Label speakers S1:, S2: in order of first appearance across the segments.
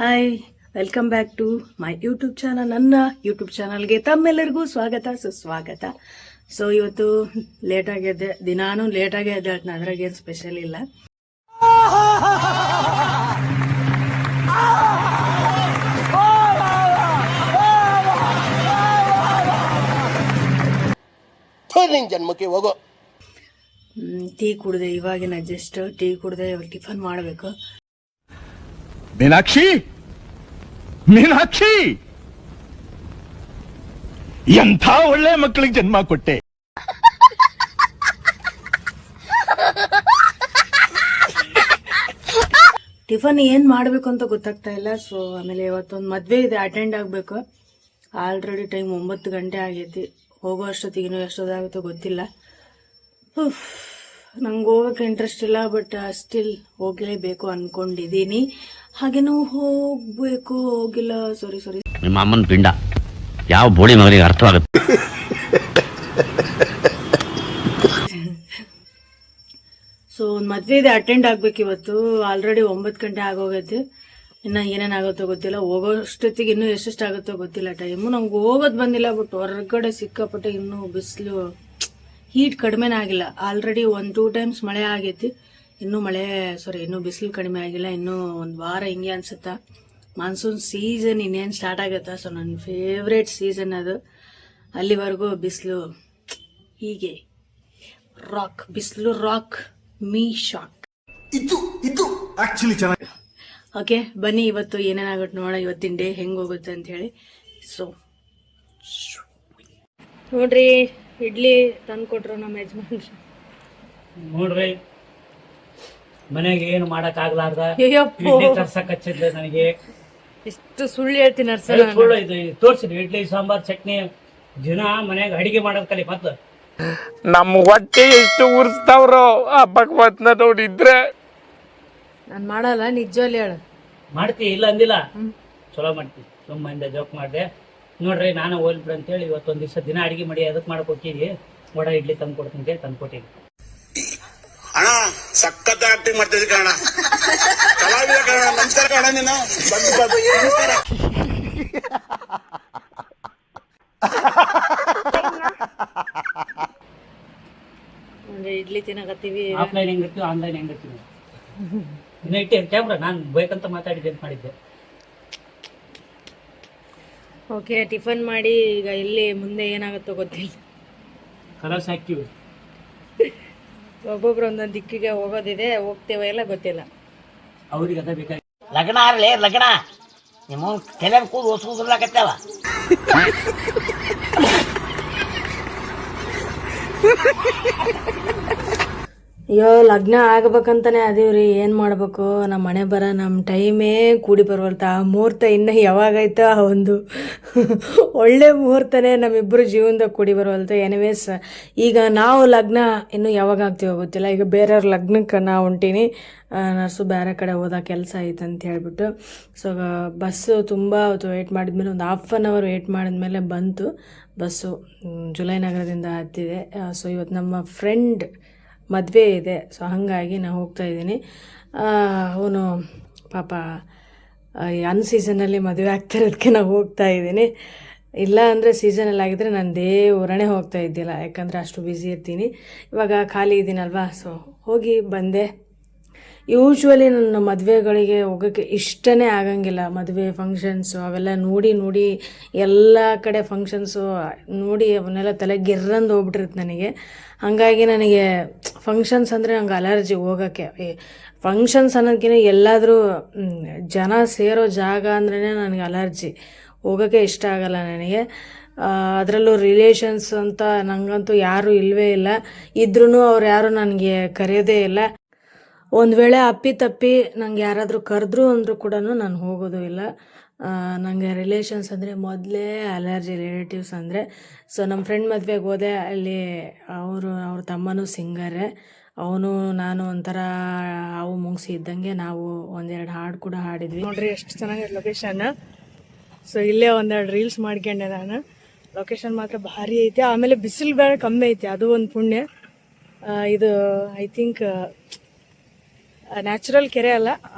S1: Hi, welcome back to my YouTube channel. ನನ್ನ YouTube ಚಾನಲ್ಗೆ ತಮ್ಮೆಲ್ಲರಿಗೂ ಸ್ವಾಗತ ಸುಸ್ವಾಗತ. ಸೊ ಇವತ್ತು ಲೇಟಾಗಿ ಎದ್ದೆ, ದಿನಾನು ಲೇಟಾಗಿ ಎದ್ದೇಳ್ತೀನಿ, ಅದ್ರಾಗ ಏನು ಸ್ಪೆಷಲ್ ಇಲ್ಲ.
S2: ಜನ್ಮಕ್ಕೆ ಹೋಗೋ
S1: ಟೀ ಕುಡ್ದೆ, ಇವಾಗಿನ ಜಸ್ಟ್ ಟೀ ಕುಡ್ದೆ. ಇವಾಗ ಟಿಫನ್ ಮಾಡಬೇಕು.
S3: ಮೀನಾಕ್ಷಿ, ಮೀನಾಕ್ಷಿ, ಎಂಥ ಒಳ್ಳೆ ಮಕ್ಕಳಿಗೆ ಜನ್ಮ ಕೊಟ್ಟೆ.
S1: ಟಿಫನ್ ಏನ್ ಮಾಡ್ಬೇಕು ಅಂತ ಗೊತ್ತಾಗ್ತಾ ಇಲ್ಲ. ಸೊ ಆಮೇಲೆ ಇವತ್ತೊಂದು ಮದ್ವೆ ಇದೆ, ಅಟೆಂಡ್ ಆಗ್ಬೇಕು. ಆಲ್ರೆಡಿ ಟೈಮ್ 9 ಗಂಟೆ ಆಗೈತಿ. ಹೋಗೋ ಅಷ್ಟೊತ್ತಿಗೆ ಎಷ್ಟೊತ್ತಾಗುತ್ತೋ ಗೊತ್ತಿಲ್ಲ. ನಂಗೆ ಹೋಗಕ್ಕೆ ಇಂಟ್ರೆಸ್ಟ್ ಇಲ್ಲ, ಬಟ್ ಸ್ಟಿಲ್ ಹೋಗ್ಲೇಬೇಕು ಅನ್ಕೊಂಡಿದೀನಿ. ಹಾಗೇನೂ ಹೋಗ್ಬೇಕು, ಹೋಗಿಲ್ಲ. ಸಾರಿ
S4: ನಿಮ್ಮ ಅಮ್ಮನ ಪಿಂಡ ಯಾವ ಬೋಳಿ ಮಗನಿಗೆ ಅರ್ಥವಾಗುತ್ತೆ.
S1: ಸೊ ಒಂದು ಮದ್ವೆ ಇದೆ, ಅಟೆಂಡ್ ಆಗ್ಬೇಕು ಇವತ್ತು. ಆಲ್ರೆಡಿ 9 ಗಂಟೆ ಆಗೋಗೈತೆ. ಇನ್ನು ಏನೇನಾಗುತ್ತೋ ಗೊತ್ತಿಲ್ಲ. ಹೋಗೋ ಅಷ್ಟೊತ್ತಿಗೆ ಇನ್ನೂ ಎಷ್ಟೆಷ್ಟಾಗುತ್ತೋ ಗೊತ್ತಿಲ್ಲ ಟೈಮು. ನಮ್ಗೆ ಹೋಗೋದು ಬಂದಿಲ್ಲ, ಬಟ್ ಹೊರಗಡೆ ಸಿಕ್ಕಾಪಟ್ಟೆ ಇನ್ನೂ ಬಿಸಿಲು, ಹೀಟ್ ಕಡಿಮೆನೇ ಆಗಿಲ್ಲ. ಆಲ್ರೆಡಿ 1-2 ಟೈಮ್ಸ್ ಮಳೆ ಆಗೈತಿ. ಇನ್ನೂ ಬಿಸಿಲು ಕಡಿಮೆ ಆಗಿಲ್ಲ. ಇನ್ನೂ ಒಂದು ವಾರ ಹಿಂಗೆ ಅನ್ಸುತ್ತಾ. ಮಾನ್ಸೂನ್ ಸೀಸನ್ ಇನ್ನೇನು ಸ್ಟಾರ್ಟ್ ಆಗುತ್ತಾ. ಸೊ ನನ್ನ ಫೇವ್ರೇಟ್ ಸೀಸನ್ ಅದು. ಅಲ್ಲಿವರೆಗೂ ಬಿಸಿಲು ಹೀಗೆ ರಾಕ್ ಮೀ ಶಾಕ್.
S3: ಇದು ಆಕ್ಚುಲಿ ಚೆನ್ನಾಗಿ.
S1: ಓಕೆ, ಬನ್ನಿ ಇವತ್ತು ಏನೇನಾಗುತ್ತೆ ನೋಡೋಣ, ಇವತ್ತಿನ ಡೇ ಹೆಂಗೆ ಹೋಗುತ್ತೆ ಅಂತ ಹೇಳಿ. ಸೊ ನೋಡ್ರಿ, ಇಡ್ಲಿ ತಂದು ಕೊಟ್ರು ನಮ್ಮ ಯಜಮಾನ್ರು.
S5: ನೋಡ್ರಿ, ಮನೆಗೆ ಏನು ಮಾಡಕ್ ಆಗ್ಲಾರ್ದ ತರ್ಸಕ್ ಹಚ್ಚಿದ್ಲೆ ನನಗೆ.
S1: ಎಷ್ಟು ಸುಳ್ಳು ಹೇಳ್ತೀನಿ ಅರ್ಸಲ್ಲ.
S5: ಸುಳ್ಳು ಇದು ತೋರ್ಸಿದ್ವಿ. ಇಡ್ಲಿ ಸಾಂಬಾರ್ ಚಟ್ನಿ ದಿನ ಮನ್ಯಾಗ ಅಡಿಗೆ ಮಾಡೋದ್ ಕಲಿ. ಮತ್ತ
S6: ನಮ್ಮ ಹೊಟ್ಟೆ ಎಷ್ಟು ಉರ್ಸ್ತಾವ್ರೋ ಆ ಭಗವತ್ನ ನೋಡಿದ್ರೆ.
S1: ನಾನು ಮಾಡಲ್ಲ, ನಿಜವಲ್ಲಿ ಹೇಳ.
S5: ಮಾಡ್ತಿ ಇಲ್ಲ ಅಂದಿಲ್ಲ, ಚಲೋ ಮಾಡ್ತಿ. ಸುಮ್ಮನೆ ಜೋಕ್ ಮಾಡ್ದೆ. ನೋಡ್ರಿ, ನಾನು ಹೋಗ್ಬಿಡು ಅಂತೇಳಿ ಇವತ್ತೊಂದ್ ದಿವಸ ದಿನ ಅಡಿಗೆ ಮಾಡಿ ಅದಕ್ಕೆ ಮಾಡಕ್ ಹೋಗಿದ್ವಿ. ವಡ ಇಡ್ಲಿ ತಂದು ಕೊಡ್ತೀನಿ ಅಂತೇಳಿ ತಂದು ಕೊಟ್ಟಿದ್ವಿ.
S2: ಅಣ್ಣ ಸಖತ್ ಆಕ್ಟಿಂಗ್ ಮಾಡ್ತಿದ್ದೆ ಕಣ, ಕಲಾವಿದ ಕಣ. ನಮಸ್ಕಾರ ಕಣ, ನೀನು ನಮಸ್ಕಾರ.
S1: ಇಡ್ಲಿ ತಿನ್ನಕತ್ತೀವಿ.
S5: ಆಫ್ಲೈನ್ ಹೆಂಗಿರ್ತೀವಿ, ಆನ್ಲೈನ್ ಹೆಂಗಿರ್ತೀವಿ. ಇನ್ನ ಇಟ್ಟೆ ಕ್ಯಾಮ್ರಾ ನಾನು ಬೇಕಂತ ಮಾತಾಡಿದ್ದೆ ಅಂತ ಮಾಡಿದ್ದೆ.
S1: ಓಕೆ, ಟಿಫನ್ ಮಾಡಿ ಈಗ ಇಲ್ಲಿ ಮುಂದೆ ಏನಾಗುತ್ತೋ ಗೊತ್ತಿಲ್ಲ.
S5: ಕಲರ್ಸ್ ಹಾಕಿವಿ.
S1: ಒಬ್ಬೊಬ್ರು ಒಂದೊಂದು ದಿಕ್ಕಿಗೆ ಹೋಗೋದಿದೆ, ಹೋಗ್ತೇವೆ ಎಲ್ಲ ಗೊತ್ತಿಲ್ಲ.
S5: ಅವ್ರಿಗೆ ಅದ ಬೇಕಾಗಿ
S4: ಲಗ್ನ ಆಗ್ಲಿ ಲಗ್ನ, ನಿಮ್ಮ ತಲೆ ಕೂದು ಹೊಸ್ಕೂದ್ರಲಾಗತ್ತವ.
S1: ಅಯ್ಯೋ, ಲಗ್ನ ಆಗ್ಬೇಕಂತಾನೆ ಅದೀವ್ರಿ. ಏನು ಮಾಡ್ಬೇಕು, ನಮ್ಮ ಮನೆ ಬರ ನಮ್ಮ ಟೈಮೇ ಕೂಡಿ ಬರುವಲ್ತ. ಆ ಮುಹೂರ್ತ ಇನ್ನೂ ಯಾವಾಗೈತ, ಒಂದು ಒಳ್ಳೆ ಮುಹೂರ್ತನೇ ನಮ್ಮಿಬ್ಬರು ಜೀವನದಾಗ ಕೂಡಿ ಬರುವಲ್ತ. ಎನಿವೇಸ್, ಈಗ ನಾವು ಲಗ್ನ ಇನ್ನೂ ಯಾವಾಗ ಆಗ್ತೀವೋ ಗೊತ್ತಿಲ್ಲ. ಈಗ ಬೇರೆಯವ್ರ ಲಗ್ನಕ್ಕೆ ನಾವು ಹೊಂಟೀನಿ. ನರ್ಸು ಬೇರೆ ಕಡೆ ಹೋದ ಕೆಲಸ ಐತೆ ಅಂತ ಹೇಳ್ಬಿಟ್ಟು. ಸೊ ಬಸ್ಸು ತುಂಬ ಹೊತ್ತು ವೆಯ್ಟ್ ಮಾಡಿದ್ಮೇಲೆ, ಒಂದು ಹಾಫ್ ಆನ್ ಅವರ್ ವೆಯ್ಟ್ ಮಾಡಿದ್ಮೇಲೆ ಬಂತು ಬಸ್ಸು. ಜುಲೈ ನಗರದಿಂದ ಹತ್ತಿದೆ. ಸೊ ಇವತ್ತು ನಮ್ಮ ಫ್ರೆಂಡ್ ಮದುವೆ ಇದೆ. ಸೊ ಹಾಗಾಗಿ ನಾನು ಹೋಗ್ತಾಯಿದ್ದೀನಿ. ಅವನು ಪಾಪ ಅನ್ ಸೀಸನಲ್ಲಿ ಮದುವೆ ಆಗ್ತಿರೋದಕ್ಕೆ ನಾವು ಹೋಗ್ತಾಯಿದ್ದೀನಿ. ಇಲ್ಲ ಅಂದರೆ ಸೀಸನಲ್ಲಿ ಆಗಿದ್ದರೆ ನಾನು ಊರನೇ ಹೋಗ್ತಾ ಇದ್ದಿಲ್ಲ, ಯಾಕಂದರೆ ಅಷ್ಟು ಬ್ಯುಸಿ ಇರ್ತೀನಿ. ಇವಾಗ ಖಾಲಿ ಇದ್ದೀನಲ್ವಾ, ಸೊ ಹೋಗಿ ಬಂದೆ. ಯೂಶ್ವಲಿ ನನ್ನ ಮದುವೆಗಳಿಗೆ ಹೋಗೋಕ್ಕೆ ಇಷ್ಟನೇ ಆಗಂಗಿಲ್ಲ. ಮದುವೆ ಫಂಕ್ಷನ್ಸು ಅವೆಲ್ಲ ನೋಡಿ ಎಲ್ಲ ಕಡೆ ಫಂಕ್ಷನ್ಸು ನೋಡಿ ಅವನ್ನೆಲ್ಲ ತಲೆ ಗಿರ್ರಂದು ಹೋಗ್ಬಿಟ್ಟಿರುತ್ತೆ ನನಗೆ. ಹಾಗಾಗಿ ನನಗೆ ಫಂಕ್ಷನ್ಸ್ ಅಂದರೆ ನಂಗೆ ಅಲರ್ಜಿ ಹೋಗೋಕ್ಕೆ. ಫಂಕ್ಷನ್ಸ್ ಅನ್ನೋದಕ್ಕಿಂತ ಎಲ್ಲಾದರೂ ಜನ ಸೇರೋ ಜಾಗ ಅಂದ್ರೇ ನನಗೆ ಅಲರ್ಜಿ, ಹೋಗೋಕ್ಕೆ ಇಷ್ಟ ಆಗಲ್ಲ ನನಗೆ. ಅದರಲ್ಲೂ ರಿಲೇಷನ್ಸ್ ಅಂತ ನನಗಂತೂ ಯಾರೂ ಇಲ್ಲವೇ ಇಲ್ಲ. ಇದ್ರೂ ಅವ್ರು ಯಾರೂ ನನಗೆ ಕರೆಯೋದೇ ಇಲ್ಲ. ಒಂದು ವೇಳೆ ಅಪ್ಪಿತಪ್ಪಿ ನಂಗೆ ಯಾರಾದರೂ ಕರೆದ್ರು ಅಂದರೂ ಕೂಡ ನಾನು ಹೋಗೋದು ಇಲ್ಲ. ನನಗೆ ರಿಲೇಷನ್ಸ್ ಅಂದರೆ ಮೊದಲೇ ಅಲರ್ಜಿ, ರಿಲೇಟಿವ್ಸ್ ಅಂದರೆ. ಸೊ ನಮ್ಮ ಫ್ರೆಂಡ್ ಮದುವೆಗೆ ಹೋದೆ. ಅಲ್ಲಿ ಅವ್ರ ತಮ್ಮನೂ ಸಿಂಗರೇ. ಅವನು ನಾನು ಒಂಥರ ಹಾವು ಮುಂಗ್ಸಿ ಇದ್ದಂಗೆ. ನಾವು ಒಂದೆರಡು ಹಾಡು ಕೂಡ ಹಾಡಿದ್ವಿ. ನೋಡ್ರಿ ಎಷ್ಟು ಚೆನ್ನಾಗಿದೆ ಲೊಕೇಶನ್. ಸೊ ಇಲ್ಲೇ ಒಂದೆರಡು ರೀಲ್ಸ್ ಮಾಡ್ಕೊಂಡೆ ನಾನು. ಲೊಕೇಶನ್ ಮಾತ್ರ ಭಾರಿ ಐತೆ. ಆಮೇಲೆ ಬಿಸಿಲು ಬೇರೆ ಕಮ್ಮಿ ಐತೆ, ಅದು ಒಂದು ಪುಣ್ಯ. ಇದು ಐ ಥಿಂಕ್ ನ್ಯಾಚುರಲ್ ಕೆರೆ ಅಲ್ಲ,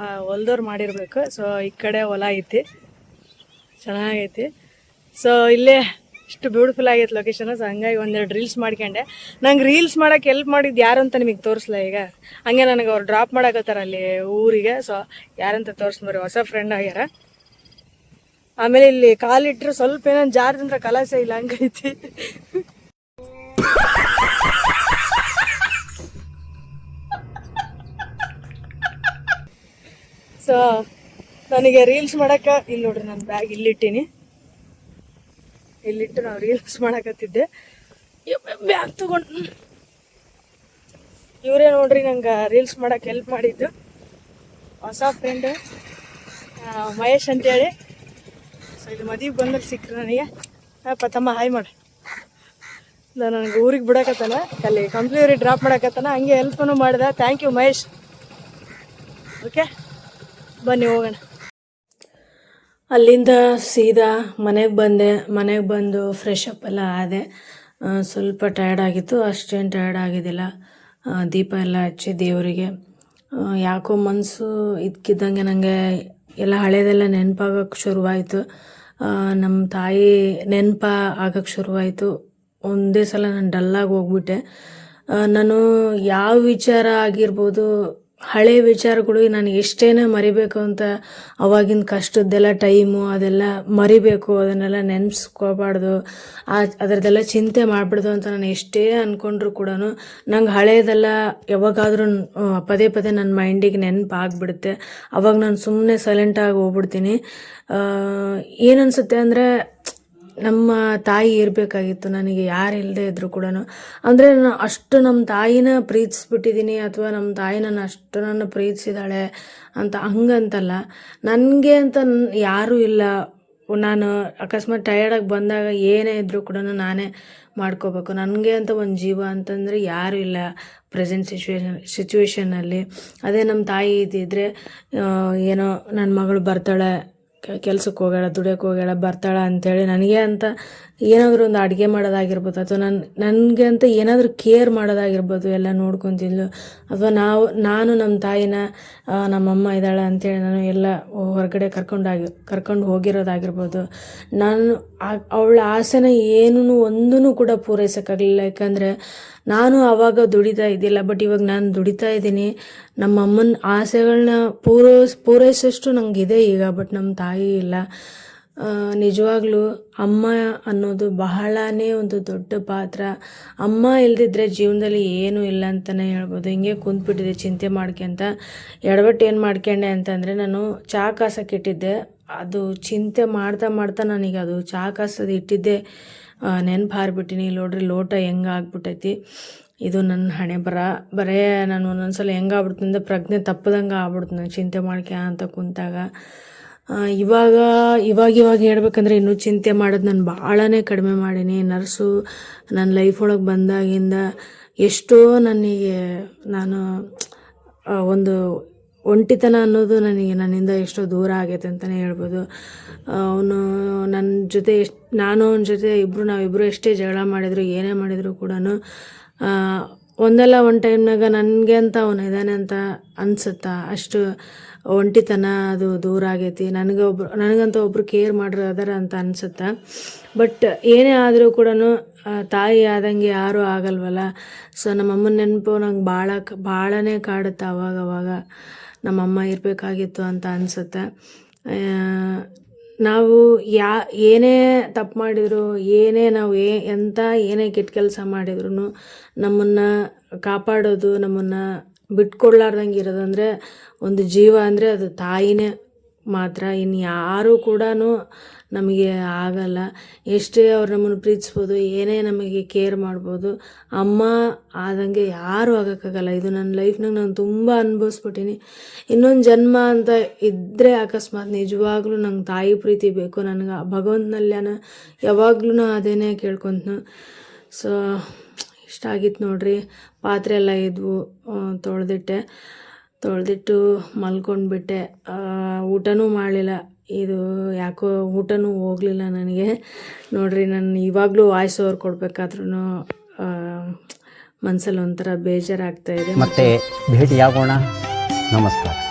S1: ಹೊಲ್ದವ್ರು ಮಾಡಿರಬೇಕು. ಸೊ ಈ ಕಡೆ ಹೊಲ ಐತಿ, ಚೆನ್ನಾಗೈತಿ. ಸೊ ಇಲ್ಲೇ ಇಷ್ಟು ಬ್ಯೂಟಿಫುಲ್ ಆಗೈತೆ ಲೊಕೇಶನ್. ಸೊ ಹಂಗಾಗಿ ಒಂದೆರಡು ರೀಲ್ಸ್ ಮಾಡ್ಕೊಂಡೆ. ನಂಗೆ ರೀಲ್ಸ್ ಮಾಡೋಕೆ ಹೆಲ್ಪ್ ಮಾಡಿದ್ದು ಯಾರು ಅಂತ ನಿಮಗೆ ತೋರಿಸ್ಲ ಈಗ. ಹಂಗೆ ನನಗೆ ಅವ್ರು ಡ್ರಾಪ್ ಮಾಡಕತ್ತಾರ ಅಲ್ಲಿ ಊರಿಗೆ. ಸೊ ಯಾರಂತ ತೋರಿಸ್ಬರ್ರಿ, ಹೊಸ ಫ್ರೆಂಡ್ ಆಗ್ಯಾರ. ಆಮೇಲೆ ಇಲ್ಲಿ ಕಾಲಿಟ್ರೆ ಸ್ವಲ್ಪ ಏನೋ ಜಾರ್ದಂದ್ರೆ ಕಲಾಸೆ ಇಲ್ಲ, ಹಂಗೈತಿ. ಸೊ ನನಗೆ ರೀಲ್ಸ್ ಮಾಡಕ್ಕೆ ಇಲ್ಲಿ ನೋಡ್ರಿ, ನನ್ನ ಬ್ಯಾಗ್ ಇಲ್ಲಿಟ್ಟೀನಿ. ಇಲ್ಲಿಟ್ಟು ನಾವು ರೀಲ್ಸ್ ಮಾಡಕತ್ತಿದ್ದೆ. ಬ್ಯಾಗ್ ತಗೊಂಡು ಇವರೇ ನೋಡ್ರಿ ನಂಗೆ ರೀಲ್ಸ್ ಮಾಡಕ್ಕೆ ಹೆಲ್ಪ್ ಮಾಡಿದ್ದು, ಹೊಸ ಫ್ರೆಂಡ್ ಮಹೇಶ್ ಅಂತೇಳಿ. ಸೊ ಇದು ಮದುವೆಗೆ ಬಂದಲ್ಲಿ ಸಿಕ್ಕರು ನನಗೆ. ತಮ್ಮ ಹಾಯ್ ಮಾಡಿ. ನನಗೆ ಊರಿಗೆ ಬಿಡಕತ್ತಾನ, ಅಲ್ಲಿ ಕಂಪ್ನಿಯವ್ರಿಗೆ ಡ್ರಾಪ್ ಮಾಡಕತ್ತಾನ, ಹಂಗೆ ಹೆಲ್ಪನ್ನು ಮಾಡಿದೆ. Thank you Mahesh. ಓಕೆ ಬನ್ನಿ ಹೋಗೋಣ. ಅಲ್ಲಿಂದ ಸೀದಾ ಮನೆಗೆ ಬಂದೆ. ಮನೆಗೆ ಬಂದು ಫ್ರೆಶ್ ಅಪ್ ಎಲ್ಲ ಆದೆ. ಸ್ವಲ್ಪ ಟಯರ್ಡ್ ಆಗಿತ್ತು, ಅಷ್ಟೇನು ಟಯರ್ಡ್ ಆಗಿದ್ದಿಲ್ಲ. ದೀಪ ಎಲ್ಲ ಹಚ್ಚಿ ದೇವರಿಗೆ ಯಾಕೋ ಮನಸ್ಸು ಇದ್ಕಿದ್ದಂಗೆ ನನಗೆ ಎಲ್ಲ ಹಳೇದೆಲ್ಲ ನೆನಪಾಗಕ್ಕೆ ಶುರುವಾಯಿತು. ನಮ್ಮ ತಾಯಿ ನೆನಪ ಆಗಕ್ಕೆ ಶುರುವಾಯಿತು. ಒಂದೇ ಸಲ ನಾನು ಡಲ್ಲಾಗಿ ಹೋಗ್ಬಿಟ್ಟೆ. ನಾನು ಯಾವ ವಿಚಾರ ಆಗಿರ್ಬೋದು, ಹಳೆ ವಿಚಾರಗಳು ನಾನು ಎಷ್ಟೇನೇ ಮರಿಬೇಕು ಅಂತ ಅವಾಗಿನ ಕಷ್ಟದ್ದೆಲ್ಲ ಟೈಮು ಅದೆಲ್ಲ ಮರಿಬೇಕು, ಅದನ್ನೆಲ್ಲ ನೆನೆಸ್ಕೋಬಾರ್ದು, ಅದರದ್ದೆಲ್ಲ ಚಿಂತೆ ಮಾಡಿಬಿಡ್ದು ಅಂತ ನಾನು ಎಷ್ಟೇ ಅಂದ್ಕೊಂಡ್ರು ಕೂಡ ನಂಗೆ ಹಳೇದೆಲ್ಲ ಯಾವಾಗಾದ್ರೂ ಪದೇ ಪದೇ ನನ್ನ ಮೈಂಡಿಗೆ ನೆನಪು ಆಗಿಬಿಡುತ್ತೆ. ಅವಾಗ ನಾನು ಸುಮ್ಮನೆ ಸೈಲೆಂಟಾಗಿ ಹೋಗ್ಬಿಡ್ತೀನಿ. ಏನನ್ಸುತ್ತೆ ಅಂದರೆ ನಮ್ಮ ತಾಯಿ ಇರಬೇಕಾಗಿತ್ತು ನನಗೆ, ಯಾರು ಇಲ್ಲದೆ ಇದ್ರು ಕೂಡ. ಅಂದರೆ ನಾನು ಅಷ್ಟು ನಮ್ಮ ತಾಯಿನ ಪ್ರೀತಿಸ್ಬಿಟ್ಟಿದ್ದೀನಿ, ಅಥವಾ ನಮ್ಮ ತಾಯಿ ನನ್ನ ಪ್ರೀತಿಸಿದಾಳೆ ಅಂತ ಹಂಗಂತಲ್ಲ. ನನಗೆ ಅಂತ ಯಾರೂ ಇಲ್ಲ. ನಾನು ಅಕಸ್ಮಾತ್ ಟಯರ್ಡಾಗಿ ಬಂದಾಗ ಏನೇ ಇದ್ದರೂ ಕೂಡ ನಾನೇ ಮಾಡ್ಕೋಬೇಕು. ನನಗೆ ಅಂತ ಒಂದು ಜೀವ ಅಂತಂದರೆ ಯಾರೂ ಇಲ್ಲ ಪ್ರೆಸೆಂಟ್ ಸಿಚುವೇಶನಲ್ಲಿ. ಅದೇ ನಮ್ಮ ತಾಯಿ ಇದ್ದಿದ್ರೆ ಏನೋ ನನ್ನ ಮಗಳು ಬರ್ತಾಳೆ, ಕೆಲ್ಸಕ್ಕೆ ಹೋಗ್ಯಾಳ, ದುಡಿಯೋಕೆ ಹೋಗ್ಯಾಳ, ಬರ್ತಾಳ ಅಂಥೇಳಿ ನನಗೆ ಅಂತ ಏನಾದರೂ ಒಂದು ಅಡುಗೆ ಮಾಡೋದಾಗಿರ್ಬೋದು, ಅಥವಾ ನನಗೆ ಅಂತ ಏನಾದರೂ ಕೇರ್ ಮಾಡೋದಾಗಿರ್ಬೋದು, ಎಲ್ಲ ನೋಡ್ಕೊತಿದ್ಲು. ಅಥವಾ ನಾನು ನಮ್ಮ ತಾಯಿನ ನಮ್ಮಮ್ಮ ಇದ್ದಾಳೆ ಅಂಥೇಳಿ ನಾನು ಎಲ್ಲ ಹೊರಗಡೆ ಕರ್ಕೊಂಡು ಹೋಗಿರೋದಾಗಿರ್ಬೋದು. ನಾನು ಅವಳ ಆಸೆನ ಏನೂ ಒಂದೂ ಕೂಡ ಪೂರೈಸೋಕ್ಕಾಗಲಿಲ್ಲ. ಯಾಕಂದರೆ ನಾನು ಆವಾಗ ದುಡಿತಾ ಇದ್ದಿಲ್ಲ, ಬಟ್ ಇವಾಗ ನಾನು ದುಡಿತಾ ಇದ್ದೀನಿ. ನಮ್ಮ ಅಮ್ಮನ ಆಸೆಗಳನ್ನ ಪೂರೈಸೋಷ್ಟು ನನಗಿದೆ ಈಗ, ಬಟ್ ನಮ್ಮ ತಾಯಿ ಇಲ್ಲ. ನಿಜವಾಗ್ಲೂ ಅಮ್ಮ ಅನ್ನೋದು ಬಹಳನೇ ಒಂದು ದೊಡ್ಡ ಪಾತ್ರ. ಅಮ್ಮ ಇಲ್ದಿದ್ರೆ ಜೀವನದಲ್ಲಿ ಏನೂ ಇಲ್ಲ ಅಂತಲೇ ಹೇಳ್ಬೋದು. ಹಿಂಗೆ ಕುಂತ್ಬಿಟ್ಟಿದೆ ಚಿಂತೆ ಮಾಡ್ಕೊಂತ. ಎಡವಟ್ಟು ಏನು ಮಾಡ್ಕೊಂಡೆ ಅಂತಂದರೆ, ನಾನು ಚಹಾ ಕಾಸಕ್ಕೆ ಇಟ್ಟಿದ್ದೆ. ಅದು ಚಿಂತೆ ಮಾಡ್ತಾ ನನಗೆ ಅದು ಚಹಾ ಕಾಸದು ಇಟ್ಟಿದ್ದೆ ನೆನಪು ಹಾರಿಬಿಟ್ಟಿನಿ. ನೋಡ್ರಿ ಲೋಟ ಹೆಂಗೆ ಆಗ್ಬಿಟ್ಟೈತಿ. ಇದು ನನ್ನ ಹಣೆ ಬರೇ ನಾನು ಒಂದೊಂದ್ಸಲ ಹೆಂಗಾಗ್ಬಿಡ್ತೀನಿ ಅಂದರೆ ಪ್ರಜ್ಞೆ ತಪ್ಪದಂಗೆ ಆಗ್ಬಿಡ್ತು ನಾನು ಚಿಂತೆ ಅಂತ ಕುಂತಾಗ. ಇವಾಗ ಹೇಳ್ಬೇಕಂದ್ರೆ ಇನ್ನೂ ಚಿಂತೆ ಮಾಡೋದು ನಾನು ಭಾಳನೇ ಕಡಿಮೆ ಮಾಡೀನಿ. ನರ್ಸು ನನ್ನ ಲೈಫ್ ಒಳಗೆ ಬಂದಾಗಿಂದ ಎಷ್ಟೋ ನನಗೆ ನಾನು ಒಂದು ಒಂಟಿತನ ಅನ್ನೋದು ನನ್ನಿಂದ ಎಷ್ಟೋ ದೂರ ಆಗೈತೆ ಅಂತಲೇ ಹೇಳ್ಬೋದು. ಅವನು ನನ್ನ ಜೊತೆ ನಾನು ಅವನ ಜೊತೆ ನಾವಿಬ್ಬರು ಎಷ್ಟೇ ಜಗಳ ಮಾಡಿದ್ರು ಏನೇ ಮಾಡಿದ್ರು ಕೂಡ ಒಂದಲ್ಲ ಒಂದು ಟೈಮ್ನಾಗ ನನಗೆ ಅಂತ ಅವನು ಇದ್ದಾನೆ ಅಂತ ಅನಿಸುತ್ತಾ. ಅಷ್ಟು ಒಂಟಿತನ ಅದು ದೂರ ಆಗೈತಿ. ನನಗಂತ ಒಬ್ಬರು ಕೇರ್ ಮಾಡ್ರು ಅದಾರ ಅಂತ ಅನಿಸುತ್ತಾ. ಬಟ್ ಏನೇ ಆದರೂ ಕೂಡ ತಾಯಿ ಆದಂಗೆ ಯಾರೂ ಆಗಲ್ವಲ್ಲ. ಸೊ ನಮ್ಮಮ್ಮನ ನೆನಪು ನಂಗೆ ಭಾಳನೇ ಕಾಡುತ್ತೆ. ಅವಾಗ ನಮ್ಮಮ್ಮ ಇರಬೇಕಾಗಿತ್ತು ಅಂತ ಅನಿಸುತ್ತೆ. ನಾವು ಏನೇ ತಪ್ಪು ಮಾಡಿದ್ರು, ನಾವು ಏನೇ ಕೆಟ್ಟ ಕೆಲಸ ಮಾಡಿದ್ರು ನಮ್ಮನ್ನು ಕಾಪಾಡೋದು, ನಮ್ಮನ್ನು ಬಿಟ್ಕೊಡ್ಲಾರ್ದಂಗೆ ಇರೋದು ಅಂದರೆ ಒಂದು ಜೀವ ಅಂದರೆ ಅದು ತಾಯಿನೇ ಮಾತ್ರ. ಇನ್ನು ಯಾರೂ ಕೂಡ ನಮಗೆ ಆಗಲ್ಲ. ಎಷ್ಟೇ ಅವ್ರು ನಮ್ಮನ್ನು ಪ್ರೀತಿಸ್ಬೋದು, ಏನೇ ನಮಗೆ ಕೇರ್ ಮಾಡ್ಬೋದು, ಅಮ್ಮ ಆದಂಗೆ ಯಾರೂ ಆಗೋಕ್ಕಾಗಲ್ಲ. ಇದು ನನ್ನ ಲೈಫ್ನಾಗ ನಾನು ತುಂಬ ಅನುಭವಿಸ್ಬಿಟ್ಟಿನಿ. ಇನ್ನೊಂದು ಜನ್ಮ ಅಂತ ಇದ್ದರೆ ಅಕಸ್ಮಾತ್ ನಿಜವಾಗ್ಲೂ ನಂಗೆ ತಾಯಿ ಪ್ರೀತಿ ಬೇಕು. ನನಗೆ ಭಗವಂತನಲ್ಲಿ ಯಾವಾಗ್ಲೂ ಅದೇನೇ ಕೇಳ್ಕೊಂತನು. ಸೊ ಇಷ್ಟ ಆಗಿತ್ತು ನೋಡ್ರಿ. ಪಾತ್ರೆ ಎಲ್ಲ ಇದ್ವು, ತೊಳೆದಿಟ್ಟು ಮಲ್ಕೊಂಡ್ಬಿಟ್ಟೆ. ಊಟನೂ ಮಾಡಲಿಲ್ಲ. ಇದು ಯಾಕೋ ಊಟನೂ ಹೋಗಲಿಲ್ಲ ನನಗೆ. ನೋಡ್ರಿ, ನಾನು ಇವಾಗಲೂ ವಾಯ್ಸ್ ಓವರ್ ಕೊಡಬೇಕಾದ್ರೂ ಮನಸ್ಸಲ್ಲಿ ಒಂಥರ ಬೇಜಾರಾಗ್ತಾಯಿದೆ.
S7: ಮತ್ತೆ ಭೇಟಿಯಾಗೋಣ.
S6: ನಮಸ್ಕಾರ.